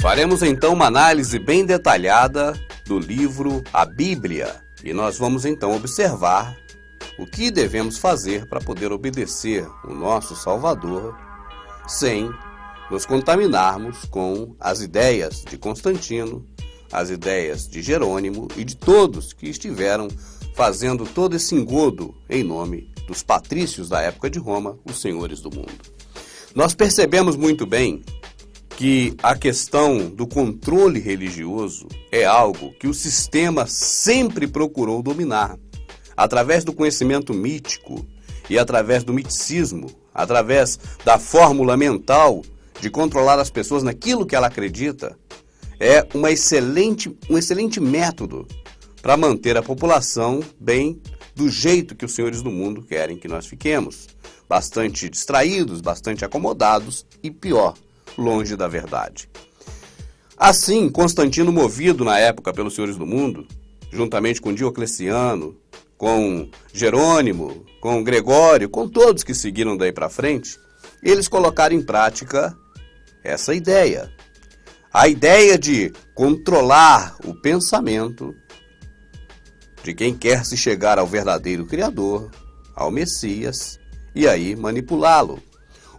Faremos então uma análise bem detalhada do livro A Bíblia e nós vamos então observar o que devemos fazer para poder obedecer o nosso Salvador sem nos contaminarmos com as ideias de Constantino, as ideias de Jerônimo e de todos que estiveram fazendo todo esse engodo em nome dos patrícios da época de Roma, os senhores do mundo. Nós percebemos muito bem que a questão do controle religioso é algo que o sistema sempre procurou dominar, através do conhecimento mítico e através do miticismo, através da fórmula mental de controlar as pessoas naquilo que ela acredita. É um excelente método para manter a população bem do jeito que os senhores do mundo querem que nós fiquemos, bastante distraídos, bastante acomodados e pior, longe da verdade. Assim, Constantino, movido na época pelos senhores do mundo, juntamente com Diocleciano, com Jerônimo, com Gregório, com todos que seguiram daí para frente, eles colocaram em prática essa ideia. A ideia de controlar o pensamento de quem quer se chegar ao verdadeiro Criador, ao Messias, e aí manipulá-lo.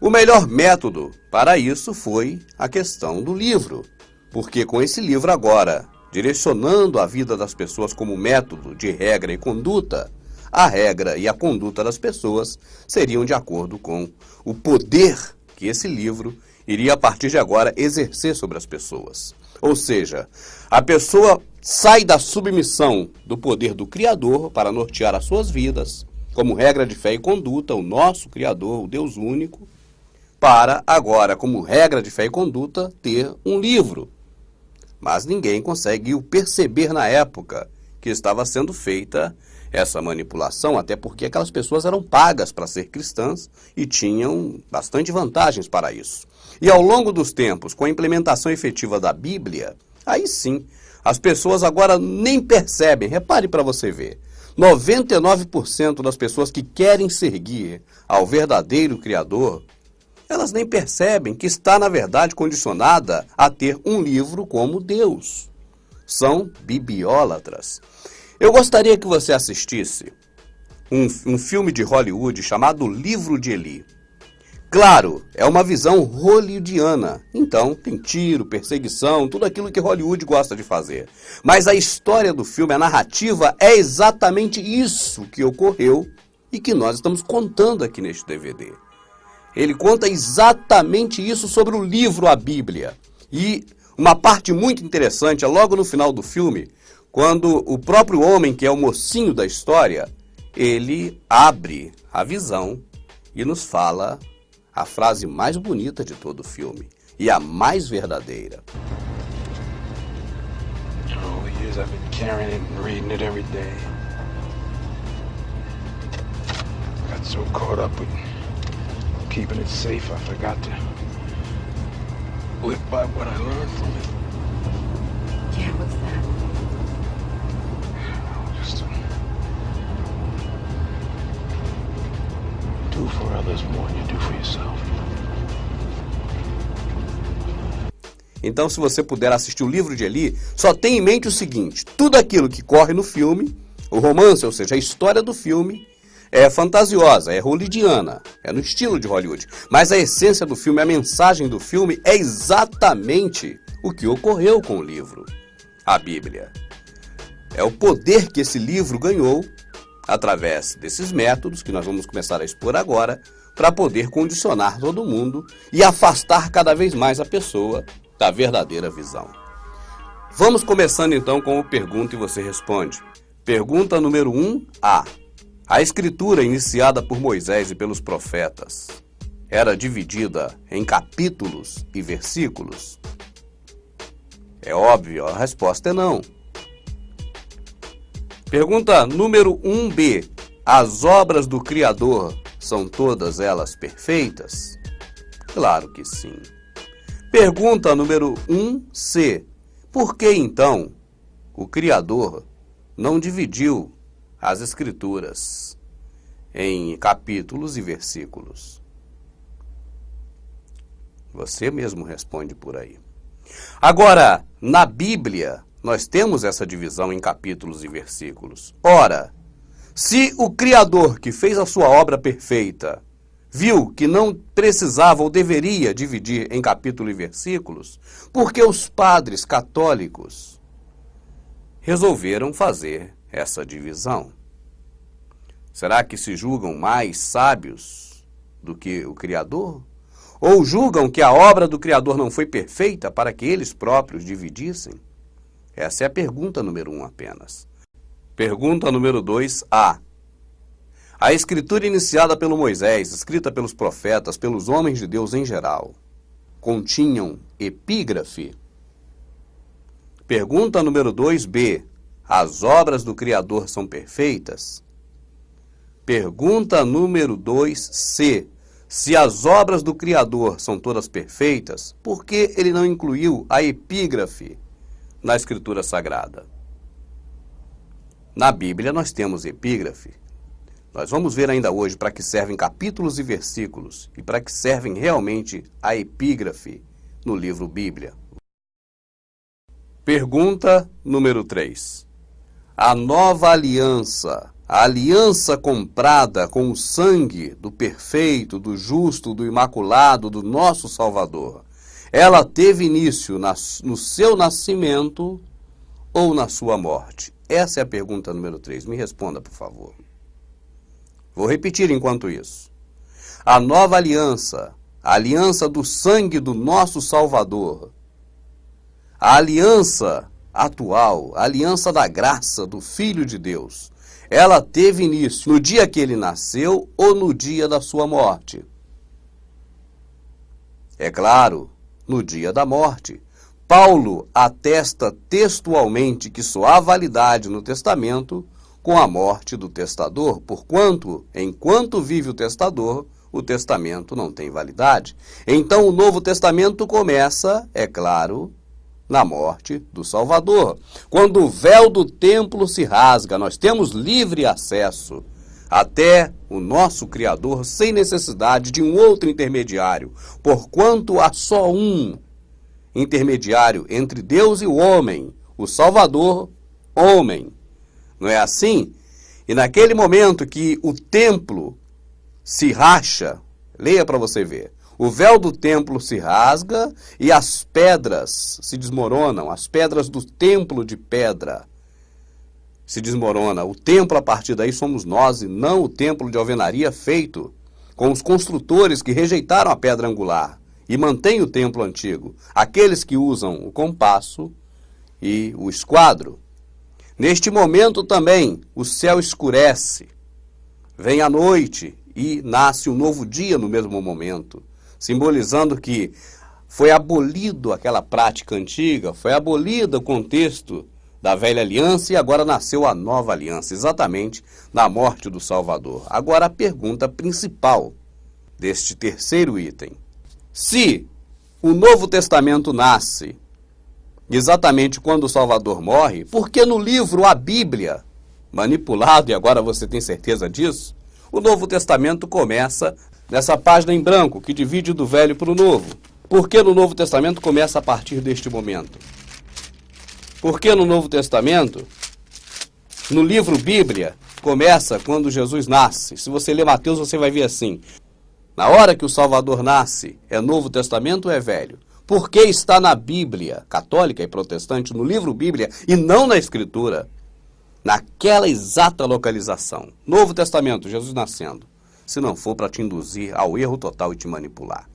O melhor método para isso foi a questão do livro, porque com esse livro agora, direcionando a vida das pessoas como método de regra e conduta, a regra e a conduta das pessoas seriam de acordo com o poder que esse livro iria a partir de agora exercer sobre as pessoas. Ou seja, a pessoa sai da submissão do poder do Criador para nortear as suas vidas, como regra de fé e conduta, o nosso Criador, o Deus único, para agora, como regra de fé e conduta, ter um livro. Mas ninguém conseguiu perceber na época que estava sendo feita essa manipulação, até porque aquelas pessoas eram pagas para ser cristãs e tinham bastante vantagens para isso. E ao longo dos tempos, com a implementação efetiva da Bíblia, aí sim, as pessoas agora nem percebem. Repare para você ver, 99% das pessoas que querem seguir ao verdadeiro Criador, elas nem percebem que está, na verdade, condicionada a ter um livro como Deus. São bibliólatras. Eu gostaria que você assistisse um filme de Hollywood chamado Livro de Eli. Claro, é uma visão hollywoodiana, então tem tiro, perseguição, tudo aquilo que Hollywood gosta de fazer. Mas a história do filme, a narrativa, é exatamente isso que ocorreu e que nós estamos contando aqui neste DVD. Ele conta exatamente isso sobre o livro A Bíblia. E uma parte muito interessante é logo no final do filme, quando o próprio homem, que é o mocinho da história, ele abre a visão e nos fala a frase mais bonita de todo o filme e a mais verdadeira. All the years I've been carrying it and reading it every day. I got so caught up with keeping it safe, I forgot to live by what I learned from it. Yeah, what's that? Just to do for others more than you do for yourself. Então, se você puder assistir o Livro de Eli, só tenha em mente o seguinte: tudo aquilo que corre no filme, o romance, ou seja, a história do filme, é fantasiosa, é hollywoodiana, é no estilo de Hollywood. Mas a essência do filme, a mensagem do filme é exatamente o que ocorreu com o livro, a Bíblia. É o poder que esse livro ganhou através desses métodos que nós vamos começar a expor agora, para poder condicionar todo mundo e afastar cada vez mais a pessoa da verdadeira visão. Vamos começando então com o Pergunta e Você Responde. Pergunta número 1A. A escritura iniciada por Moisés e pelos profetas era dividida em capítulos e versículos? É óbvio, a resposta é não. Pergunta número 1B. As obras do Criador são todas elas perfeitas? Claro que sim. Pergunta número 1C. Por que então o Criador não dividiu as Escrituras em capítulos e versículos? Você mesmo responde por aí. Agora, na Bíblia, nós temos essa divisão em capítulos e versículos. Ora, se o Criador que fez a sua obra perfeita viu que não precisava ou deveria dividir em capítulo e versículos, por que os padres católicos resolveram fazer essa divisão? Será que se julgam mais sábios do que o Criador? Ou julgam que a obra do Criador não foi perfeita para que eles próprios dividissem? Essa é a pergunta número 1 apenas. Pergunta número 2A. A escritura iniciada pelo Moisés, escrita pelos profetas, pelos homens de Deus em geral, continham epígrafe? Pergunta número 2B. As obras do Criador são perfeitas? Pergunta número 2C. Se as obras do Criador são todas perfeitas, por que ele não incluiu a epígrafe na Escritura Sagrada? Na Bíblia nós temos epígrafe. Nós vamos ver ainda hoje para que servem capítulos e versículos e para que servem realmente a epígrafe no livro Bíblia. Pergunta número 3. A nova aliança, a aliança comprada com o sangue do perfeito, do justo, do imaculado, do nosso Salvador, ela teve início no seu nascimento ou na sua morte? Essa é a pergunta número 3. Me responda, por favor. Vou repetir enquanto isso. A nova aliança, a aliança do sangue do nosso Salvador, a aliança atual, a aliança da graça do Filho de Deus, ela teve início no dia que ele nasceu ou no dia da sua morte? É claro, no dia da morte. Paulo atesta textualmente que só há validade no testamento com a morte do testador, porquanto, enquanto vive o testador, o testamento não tem validade. Então o Novo Testamento começa, é claro, na morte do Salvador. Quando o véu do templo se rasga, nós temos livre acesso até o nosso Criador sem necessidade de um outro intermediário, porquanto há só um intermediário entre Deus e o homem, o Salvador, homem. Não é assim? E naquele momento que o templo se racha, leia para você ver, o véu do templo se rasga e as pedras se desmoronam, as pedras do templo de pedra se desmorona. O templo, a partir daí, somos nós e não o templo de alvenaria feito com os construtores que rejeitaram a pedra angular e mantêm o templo antigo, aqueles que usam o compasso e o esquadro. Neste momento também o céu escurece, vem a noite e nasce um novo dia no mesmo momento, simbolizando que foi abolido aquela prática antiga, foi abolido o contexto da velha aliança e agora nasceu a nova aliança, exatamente na morte do Salvador. Agora a pergunta principal deste terceiro item. Se o Novo Testamento nasce exatamente quando o Salvador morre, por que no livro A Bíblia, manipulado, e agora você tem certeza disso, o Novo Testamento começa nessa página em branco, que divide do Velho para o Novo? Por que no Novo Testamento começa a partir deste momento? Por que no Novo Testamento, no livro Bíblia, começa quando Jesus nasce? Se você ler Mateus, você vai ver assim. Na hora que o Salvador nasce, é Novo Testamento ou é Velho? Por que está na Bíblia, católica e protestante, no livro Bíblia, e não na Escritura? Naquela exata localização. Novo Testamento, Jesus nascendo. Se não for para te induzir ao erro total e te manipular.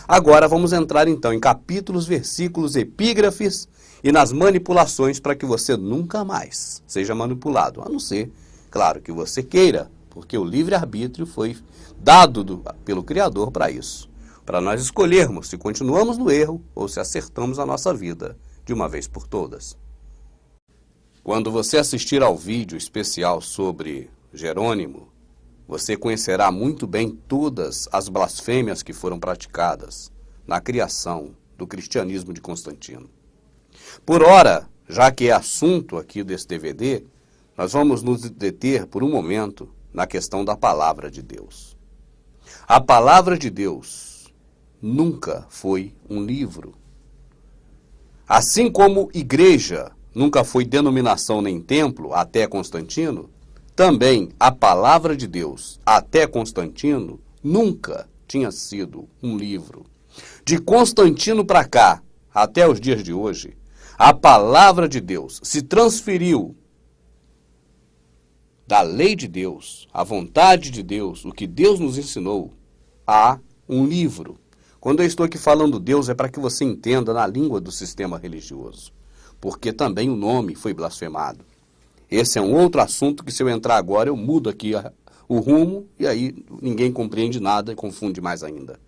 Agora vamos entrar então em capítulos, versículos, epígrafes e nas manipulações para que você nunca mais seja manipulado. A não ser, claro, que você queira, porque o livre-arbítrio foi dado pelo Criador para isso. Para nós escolhermos se continuamos no erro ou se acertamos a nossa vida de uma vez por todas. Quando você assistir ao vídeo especial sobre Jerônimo, você conhecerá muito bem todas as blasfêmias que foram praticadas na criação do cristianismo de Constantino. Por ora, já que é assunto aqui desse DVD, nós vamos nos deter por um momento na questão da palavra de Deus. A palavra de Deus nunca foi um livro. Assim como igreja nunca foi denominação nem templo até Constantino, também a palavra de Deus até Constantino nunca tinha sido um livro. De Constantino para cá, até os dias de hoje, a palavra de Deus se transferiu da lei de Deus, a vontade de Deus, o que Deus nos ensinou, a um livro. Quando eu estou aqui falando Deus, é para que você entenda na língua do sistema religioso, porque também o nome foi blasfemado. Esse é um outro assunto que, se eu entrar agora, eu mudo aqui o rumo, e aí ninguém compreende nada e confunde mais ainda.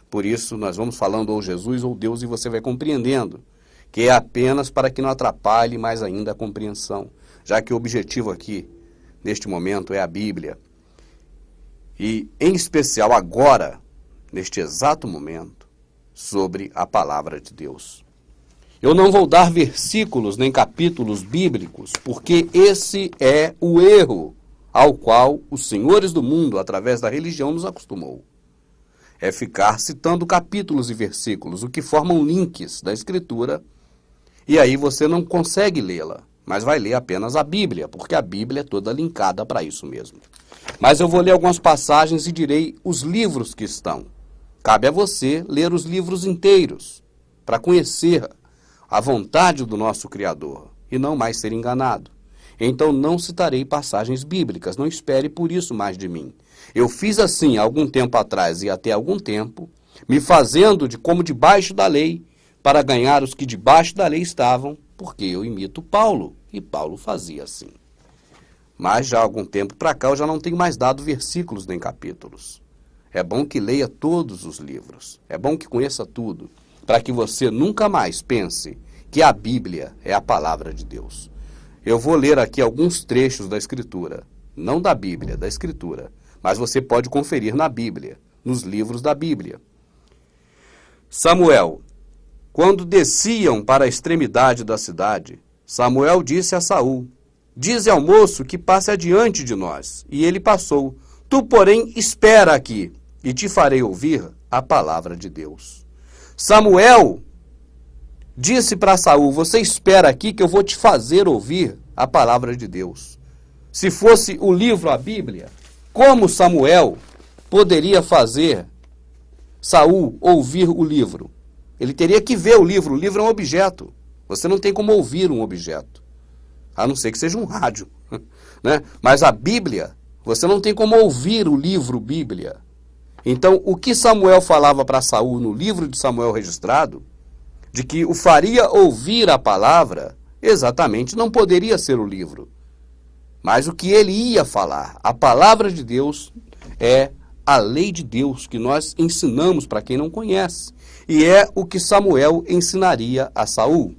Por isso, nós vamos falando ou Jesus ou Deus, e você vai compreendendo, que é apenas para que não atrapalhe mais ainda a compreensão, já que o objetivo aqui, neste momento, é a Bíblia. E, em especial agora, neste exato momento, sobre a palavra de Deus. Eu não vou dar versículos nem capítulos bíblicos, porque esse é o erro ao qual os senhores do mundo, através da religião, nos acostumou. É ficar citando capítulos e versículos, o que formam links da Escritura, e aí você não consegue lê-la, mas vai ler apenas a Bíblia, porque a Bíblia é toda linkada para isso mesmo. Mas eu vou ler algumas passagens e direi os livros que estão. Cabe a você ler os livros inteiros, para conhecer a vontade do nosso Criador, e não mais ser enganado. Então não citarei passagens bíblicas, não espere por isso mais de mim. Eu fiz assim há algum tempo atrás e até algum tempo, me fazendo de como debaixo da lei, para ganhar os que debaixo da lei estavam, porque eu imito Paulo, e Paulo fazia assim. Mas já há algum tempo para cá eu já não tenho mais dado versículos nem capítulos. É bom que leia todos os livros, é bom que conheça tudo, para que você nunca mais pense que a Bíblia é a palavra de Deus. Eu vou ler aqui alguns trechos da Escritura, não da Bíblia, da Escritura, mas você pode conferir na Bíblia, nos livros da Bíblia. Samuel. Quando desciam para a extremidade da cidade, Samuel disse a Saul: dize ao moço que passe adiante de nós. E ele passou. Tu, porém, espera aqui, e te farei ouvir a palavra de Deus. Samuel disse para Saul: você espera aqui que eu vou te fazer ouvir a palavra de Deus. Se fosse o livro, a Bíblia, como Samuel poderia fazer Saul ouvir o livro? Ele teria que ver o livro é um objeto. Você não tem como ouvir um objeto, a não ser que seja um rádio, né? Mas a Bíblia, você não tem como ouvir o livro Bíblia. Então, o que Samuel falava para Saul no livro de Samuel registrado, de que o faria ouvir a palavra, exatamente não poderia ser o livro. Mas o que ele ia falar, a palavra de Deus, é a lei de Deus que nós ensinamos para quem não conhece. E é o que Samuel ensinaria a Saul.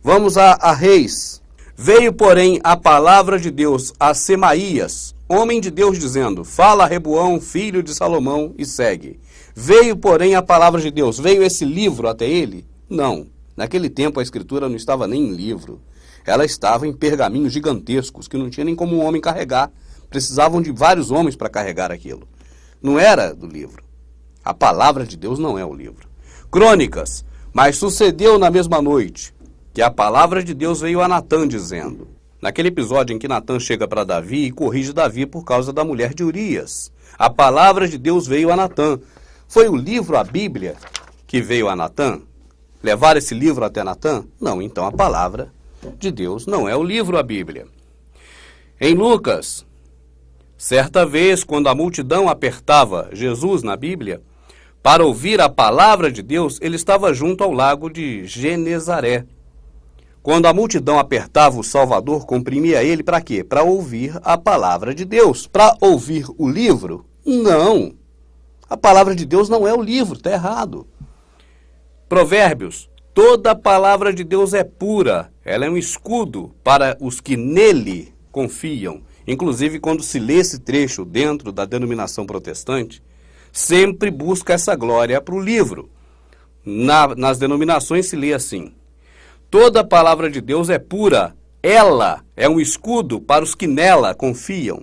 Vamos a Reis. Veio, porém, a palavra de Deus a Semaías, homem de Deus, dizendo: fala a Reboão, filho de Salomão, e segue. Veio, porém, a palavra de Deus. Veio esse livro até ele? Não. Naquele tempo a Escritura não estava nem em livro. Ela estava em pergaminhos gigantescos, que não tinha nem como um homem carregar. Precisavam de vários homens para carregar aquilo. Não era do livro. A palavra de Deus não é o livro. Crônicas. Mas sucedeu na mesma noite que a palavra de Deus veio a Natã, dizendo... Naquele episódio em que Natã chega para Davi e corrige Davi por causa da mulher de Urias. A palavra de Deus veio a Natã. Foi o livro, a Bíblia, que veio a Natã? Levar esse livro até Natã? Não, então a palavra de Deus não é o livro, a Bíblia. Em Lucas, certa vez, quando a multidão apertava Jesus na Bíblia, para ouvir a palavra de Deus, ele estava junto ao lago de Genezaré. Quando a multidão apertava o Salvador, comprimia ele para quê? Para ouvir a palavra de Deus. Para ouvir o livro? Não. A palavra de Deus não é o livro, está errado. Provérbios. Toda a palavra de Deus é pura. Ela é um escudo para os que nele confiam. Inclusive, quando se lê esse trecho dentro da denominação protestante, sempre busca essa glória para o livro. Nas denominações se lê assim: toda a palavra de Deus é pura, ela é um escudo para os que nela confiam.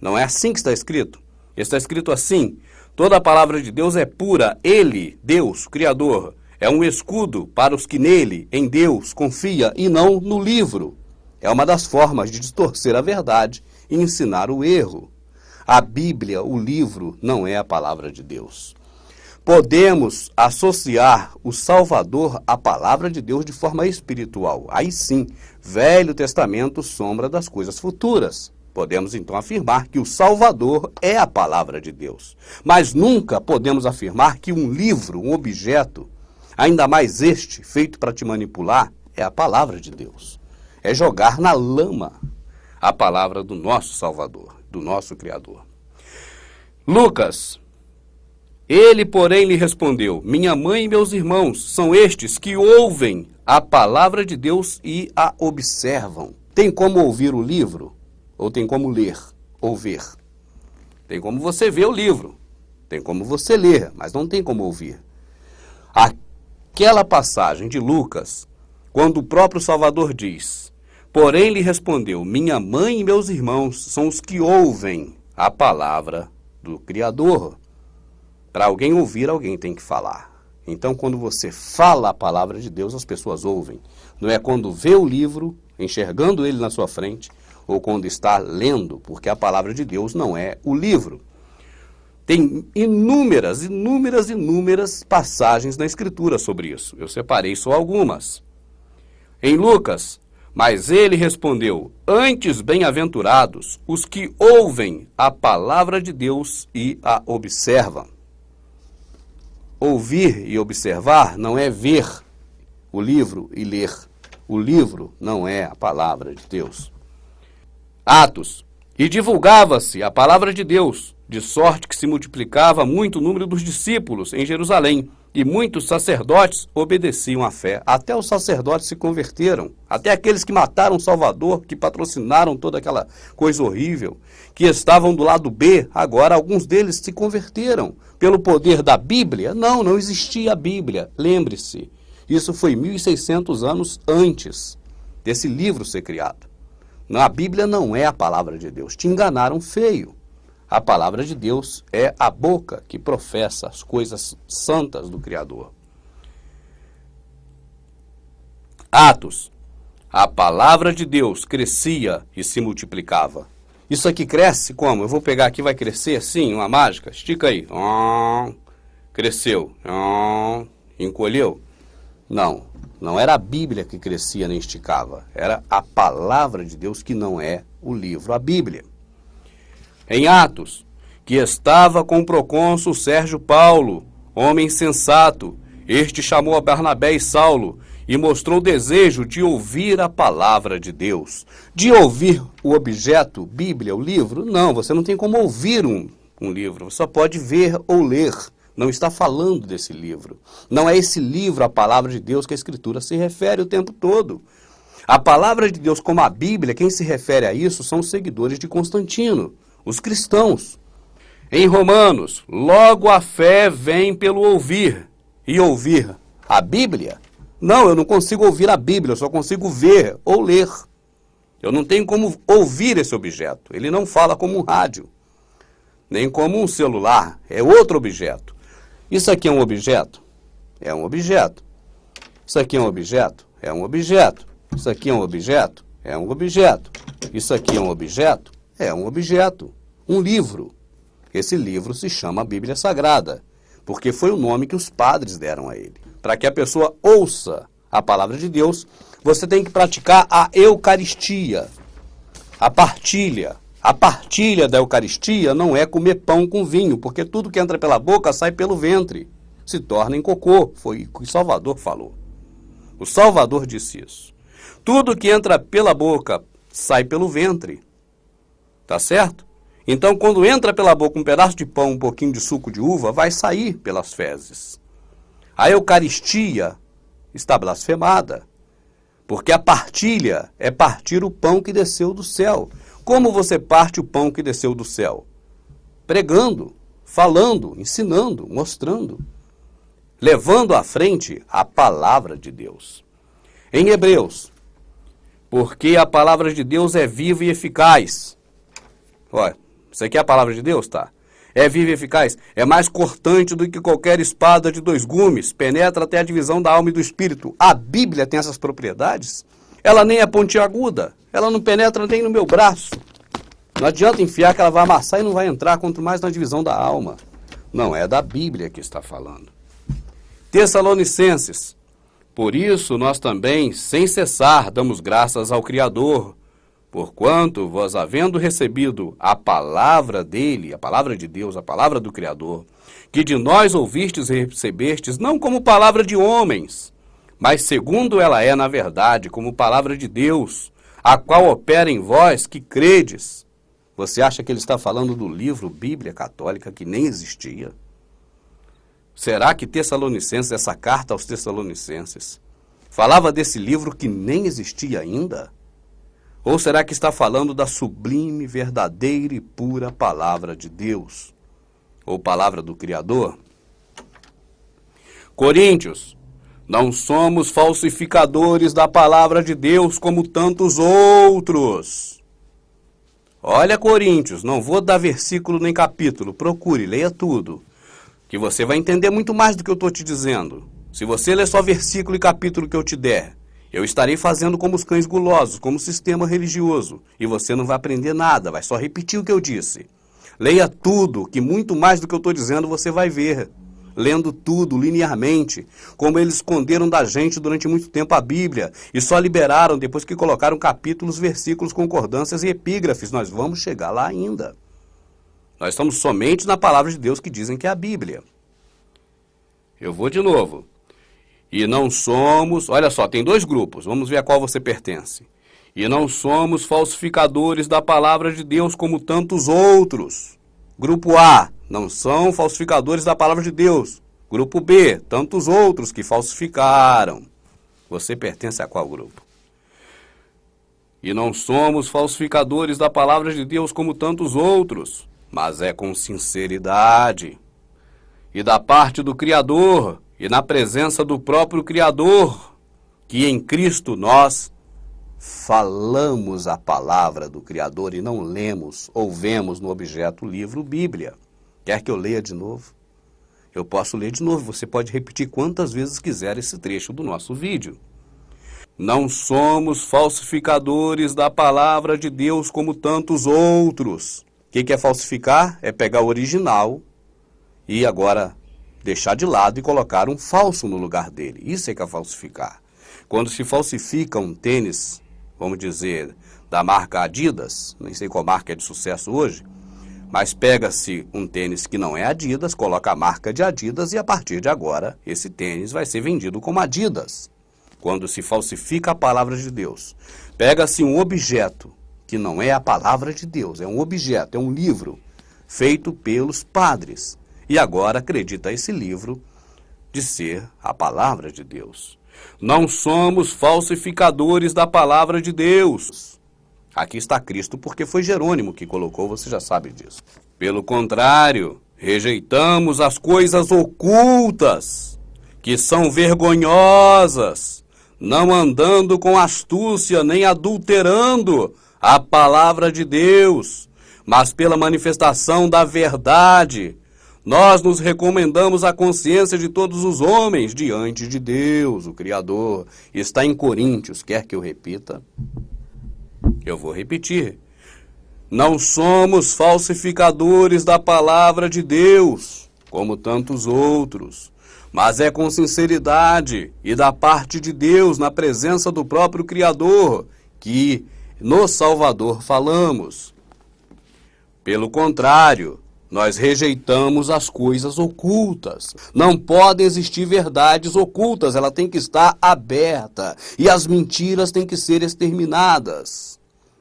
Não é assim que está escrito? Está escrito assim: toda a palavra de Deus é pura, ele, Deus, Criador, É um escudo para os que nele, em Deus, confia e não no livro. É uma das formas de distorcer a verdade e ensinar o erro. A Bíblia, o livro, não é a palavra de Deus. Podemos associar o Salvador à palavra de Deus de forma espiritual. Aí sim, Velho Testamento, sombra das coisas futuras. Podemos então afirmar que o Salvador é a palavra de Deus. Mas nunca podemos afirmar que um livro, um objeto, ainda mais este, feito para te manipular, é a palavra de Deus. É jogar na lama a palavra do nosso Salvador, do nosso Criador. Lucas, ele, porém, lhe respondeu: minha mãe e meus irmãos são estes que ouvem a palavra de Deus e a observam. Tem como ouvir o livro? Ou tem como ler ou ver? Tem como você ver o livro, tem como você ler, mas não tem como ouvir. Aquela passagem de Lucas, quando o próprio Salvador diz: porém lhe respondeu, minha mãe e meus irmãos são os que ouvem a palavra do Criador. Para alguém ouvir, alguém tem que falar. Então, quando você fala a palavra de Deus, as pessoas ouvem. Não é quando vê o livro, enxergando ele na sua frente, ou quando está lendo, porque a palavra de Deus não é o livro. Tem inúmeras passagens na Escritura sobre isso. Eu separei só algumas. Em Lucas, mas ele respondeu: antes bem-aventurados os que ouvem a palavra de Deus e a observam. Ouvir e observar não é ver o livro e ler. O livro não é a palavra de Deus. Atos. E divulgava-se a palavra de Deus, de sorte que se multiplicava muito o número dos discípulos em Jerusalém, e muitos sacerdotes obedeciam à fé. Até os sacerdotes se converteram, até aqueles que mataram o Salvador, que patrocinaram toda aquela coisa horrível, que estavam do lado B, agora alguns deles se converteram pelo poder da Bíblia. Não existia a Bíblia, lembre-se. Isso foi 1.600 anos antes desse livro ser criado. A Bíblia não é a palavra de Deus. Te enganaram feio. A palavra de Deus é a boca que professa as coisas santas do Criador. Atos. A palavra de Deus crescia e se multiplicava. Isso aqui cresce como? Eu vou pegar aqui, vai crescer assim, uma mágica. Estica aí. Cresceu. Encolheu. Não era a Bíblia que crescia nem esticava. Era a palavra de Deus, que não é o livro, a Bíblia. Em Atos, que estava com o procônsul Sérgio Paulo, homem sensato, este chamou a Barnabé e Saulo e mostrou desejo de ouvir a palavra de Deus. De ouvir o objeto, Bíblia, o livro? Não, você não tem como ouvir um livro, você só pode ver ou ler. Não está falando desse livro. Não é esse livro, a palavra de Deus, que a Escritura se refere o tempo todo. A palavra de Deus, como a Bíblia, quem se refere a isso são os seguidores de Constantino, os cristãos. Em Romanos, logo a fé vem pelo ouvir. E ouvir a Bíblia? Não, eu não consigo ouvir a Bíblia, eu só consigo ver ou ler. Eu não tenho como ouvir esse objeto. Ele não fala como um rádio, nem como um celular, é outro objeto. Isso aqui é um objeto? É um objeto. Isso aqui é um objeto? É um objeto. Isso aqui é um objeto? É um objeto. Isso aqui é um objeto? É um objeto. Um livro. Esse livro se chama Bíblia Sagrada, porque foi o nome que os padres deram a ele. Para que a pessoa ouça a palavra de Deus, você tem que praticar a Eucaristia, a partilha. A partilha da Eucaristia não é comer pão com vinho, porque tudo que entra pela boca sai pelo ventre, se torna em cocô. Foi o que o Salvador falou. O Salvador disse isso. Tudo que entra pela boca sai pelo ventre. Tá certo? Então, quando entra pela boca um pedaço de pão, um pouquinho de suco de uva, vai sair pelas fezes. A Eucaristia está blasfemada, porque a partilha é partir o pão que desceu do céu. Como você parte o pão que desceu do céu? Pregando, falando, ensinando, mostrando, levando à frente a palavra de Deus. Em Hebreus, porque a palavra de Deus é viva e eficaz. Olha, isso aqui é a palavra de Deus, tá? É viva e eficaz, é mais cortante do que qualquer espada de 2 gumes, penetra até a divisão da alma e do espírito. A Bíblia tem essas propriedades? Ela nem é pontiaguda, ela não penetra nem no meu braço. Não adianta enfiar que ela vai amassar e não vai entrar, quanto mais na divisão da alma. Não é da Bíblia que está falando. Tessalonicenses. Por isso nós também, sem cessar, damos graças ao Criador, porquanto vós, havendo recebido a palavra dele, a palavra de Deus, a palavra do Criador, que de nós ouvistes e recebestes, não como palavra de homens, mas segundo ela é, na verdade, como palavra de Deus, a qual opera em vós que credes. Você acha que ele está falando do livro Bíblia Católica, que nem existia? Será que Tessalonicenses, essa carta aos Tessalonicenses, falava desse livro que nem existia ainda? Ou será que está falando da sublime, verdadeira e pura palavra de Deus? Ou palavra do Criador? Coríntios, não somos falsificadores da palavra de Deus como tantos outros. Olha, Coríntios, não vou dar versículo nem capítulo, procure, leia tudo, que você vai entender muito mais do que eu estou te dizendo. Se você ler só versículo e capítulo que eu te der, eu estarei fazendo como os cães gulosos, como sistema religioso, e você não vai aprender nada, vai só repetir o que eu disse. Leia tudo, que muito mais do que eu estou dizendo você vai ver. Lendo tudo, linearmente, como eles esconderam da gente durante muito tempo a Bíblia, e só liberaram depois que colocaram capítulos, versículos, concordâncias e epígrafes. Nós vamos chegar lá ainda. Nós estamos somente na palavra de Deus que dizem que é a Bíblia. Eu vou de novo. E não somos, olha só, tem 2 grupos, vamos ver a qual você pertence. E não somos falsificadores da palavra de Deus como tantos outros. Grupo A, não são falsificadores da palavra de Deus. Grupo B, tantos outros que falsificaram. Você pertence a qual grupo? E não somos falsificadores da palavra de Deus como tantos outros, mas é com sinceridade. E da parte do Criador, e na presença do próprio Criador, que em Cristo nós falamos a palavra do Criador e não lemos ou vemos no objeto livro Bíblia. Quer que eu leia de novo? Eu posso ler de novo, você pode repetir quantas vezes quiser esse trecho do nosso vídeo. Não somos falsificadores da palavra de Deus como tantos outros. O que é falsificar? É pegar o original e agora deixar de lado e colocar um falso no lugar dele. Isso é que é falsificar. Quando se falsifica um tênis, vamos dizer, da marca Adidas, nem sei qual marca é de sucesso hoje, mas pega-se um tênis que não é Adidas, coloca a marca de Adidas e a partir de agora esse tênis vai ser vendido como Adidas. Quando se falsifica a palavra de Deus, pega-se um objeto que não é a palavra de Deus, é um objeto, é um livro feito pelos padres. E agora acredita esse livro de ser a palavra de Deus. Não somos falsificadores da palavra de Deus. Aqui está Cristo, porque foi Jerônimo que colocou, você já sabe disso. Pelo contrário, rejeitamos as coisas ocultas, que são vergonhosas, não andando com astúcia nem adulterando a palavra de Deus, mas pela manifestação da verdade, nós nos recomendamos à consciência de todos os homens diante de Deus, o Criador. Está em Coríntios, quer que eu repita? Eu vou repetir. Não somos falsificadores da palavra de Deus, como tantos outros, mas é com sinceridade e da parte de Deus, na presença do próprio Criador, que no Salvador falamos. Pelo contrário, nós rejeitamos as coisas ocultas. Não podem existir verdades ocultas, ela tem que estar aberta. E as mentiras têm que ser exterminadas.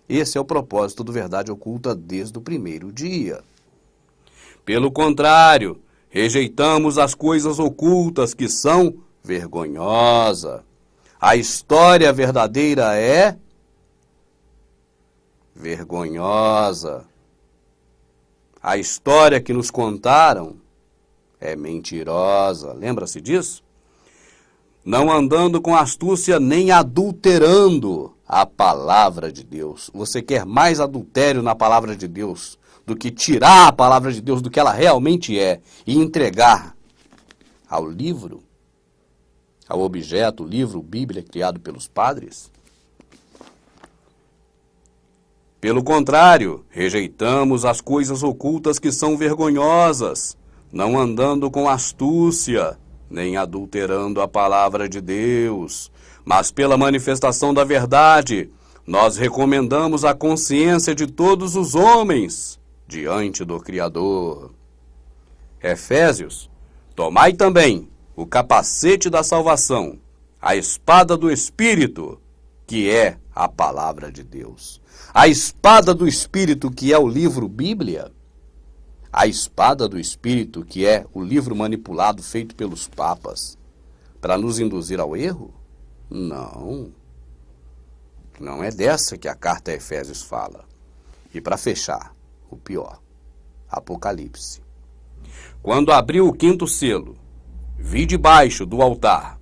Esse é o propósito do Verdade Oculta desde o primeiro dia. Pelo contrário, rejeitamos as coisas ocultas que são vergonhosas. A história verdadeira é vergonhosa. A história que nos contaram é mentirosa. Lembra-se disso? Não andando com astúcia nem adulterando a palavra de Deus. Você quer mais adultério na palavra de Deus do que tirar a palavra de Deus do que ela realmente é e entregar ao livro, ao objeto, o livro, Bíblia, criado pelos padres? Pelo contrário, rejeitamos as coisas ocultas que são vergonhosas, não andando com astúcia, nem adulterando a palavra de Deus, mas pela manifestação da verdade, nós recomendamos a consciência de todos os homens diante do Criador. Efésios, tomai também o capacete da salvação, a espada do Espírito, que é a palavra de Deus. A espada do Espírito, que é o livro Bíblia. A espada do Espírito, que é o livro manipulado feito pelos papas, para nos induzir ao erro? Não. Não é dessa que a carta a Efésios fala. E para fechar, o pior, Apocalipse. Quando abriu o 5º selo, vi debaixo do altar,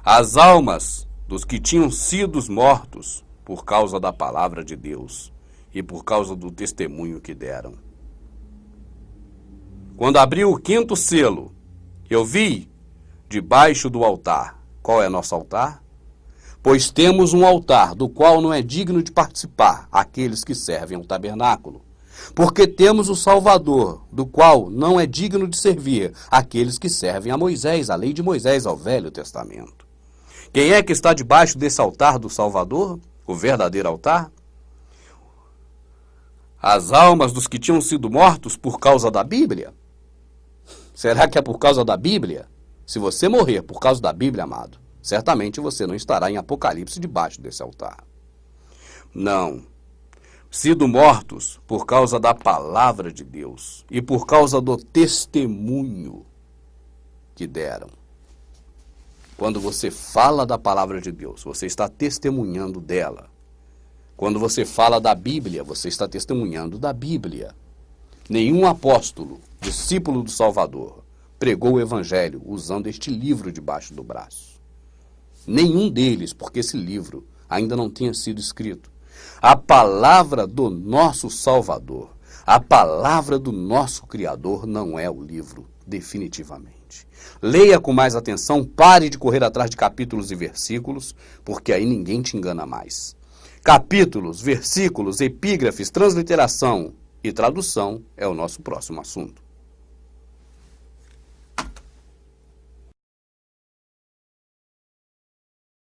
as almas dos que tinham sido mortos por causa da palavra de Deus e por causa do testemunho que deram. Quando abriu o 5º selo, eu vi debaixo do altar. Qual é nosso altar? Pois temos um altar do qual não é digno de participar aqueles que servem ao tabernáculo. Porque temos o Salvador, do qual não é digno de servir aqueles que servem a Moisés, a lei de Moisés, ao Velho Testamento. Quem é que está debaixo desse altar do Salvador? O verdadeiro altar? As almas dos que tinham sido mortos por causa da Bíblia? Será que é por causa da Bíblia? Se você morrer por causa da Bíblia, amado, certamente você não estará em Apocalipse debaixo desse altar. Não. Sido mortos por causa da palavra de Deus e por causa do testemunho que deram. Quando você fala da palavra de Deus, você está testemunhando dela. Quando você fala da Bíblia, você está testemunhando da Bíblia. Nenhum apóstolo, discípulo do Salvador, pregou o Evangelho usando este livro debaixo do braço. Nenhum deles, porque esse livro ainda não tinha sido escrito. A palavra do nosso Salvador, a palavra do nosso Criador não é o livro, definitivamente. Leia com mais atenção, pare de correr atrás de capítulos e versículos, porque aí ninguém te engana mais. Capítulos, versículos, epígrafes, transliteração e tradução é o nosso próximo assunto.